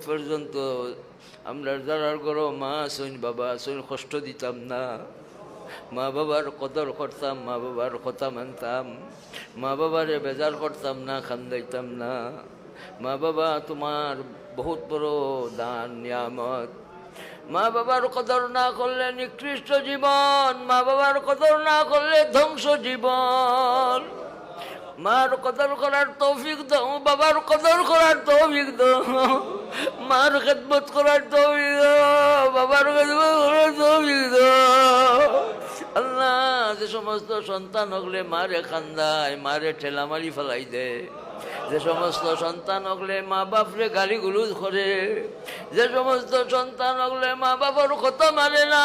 পর্যন্ত আমরা যারার গরো মা আসুন বাবা আসুন কষ্ট দিতাম না, মা বাবার কদর করতাম, মা বাবার কথা মানতাম, মা বাবারে বেজার করতাম না, খান্দাইতাম না। মা বাবা তোমার বহুত বড় দান নিয়ামত। মা বাবার কদর না করলে নিকৃষ্ট জীবন, মা বাবার কদর না করলে ধ্বংস জীবন। মার কদর করার তৌফিক দাও, বাবার কদর করার তৌফিক দাও, মার খেদমত করার তৌফিক দাও, বাবার খেদমত করার তৌফিক দাও। আল্লাহ, যে সমস্ত সন্তান হলে মারে খান্দায়, মারে ঠেলামারি ফেলাই দেয়, যে সমস্ত সন্তান হলে মা বাপরে গালি গুলুজ করে, যে সমস্ত সন্তান হলে মা বাবার কথা মানে না,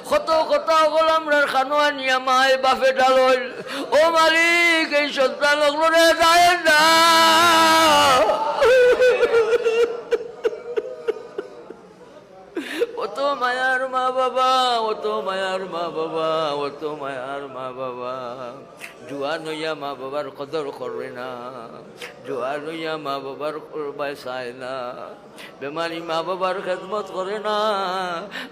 কত কথা হল আমরা খানোয়া নিয়ে মায় বাপে ডালল, ও মালিক এই সন্তান হলে যায় না। অত মায়ার মা বাবা, অত মায়ার মা বাবা, অত মায়ার মা বাবা। জোয়ান হইয়া মা বাবার কদর করবে না, জোয়ান হইয়া মা বাবার করবায় চায় না, বেমারি মা বাবার খেদমত করে না।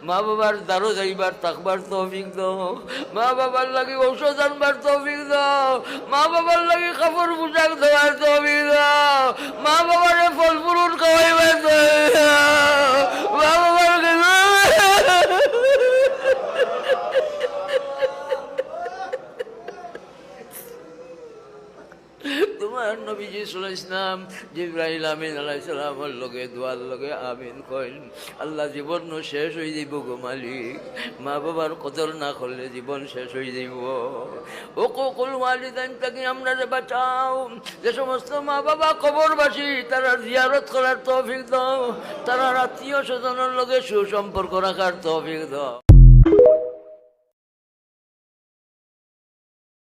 মা বাবার দ্বারো যাইবার থাকবার তৌফিক দাও, মা বাবার লাগি ঔষধ আনবার তৌফিক দাও, মা বাবার লাগি কাপড় পোশাক দেওয়ার তৌফিক দাও, মা বাবারে ফল ফুল খাওয়াইবার তৌফিক দাও, মা বাবার তোমার নবীজি সাল্লাল্লাহু আলাইহি ওয়াসাল্লাম জিবরাইল আমিন আলাইহিস সালামের লগে দোয়ার লগে আমিন কইন। আল্লাহ জীবন শেষ হয়ে যাইব গো মালিক, মা বাবার কদর না করলে জীবন শেষ হয়ে যাইব। উকুকুল ওয়ালিদাইন থেকে আমরা বাঁচাও। যে সমস্ত মা বাবা কবরবাসী তারা জিয়ারত করার তৌফিক দাও, তারা আত্মীয় স্বজনের লগে সুসম্পর্ক রাখার তৌফিক দাও।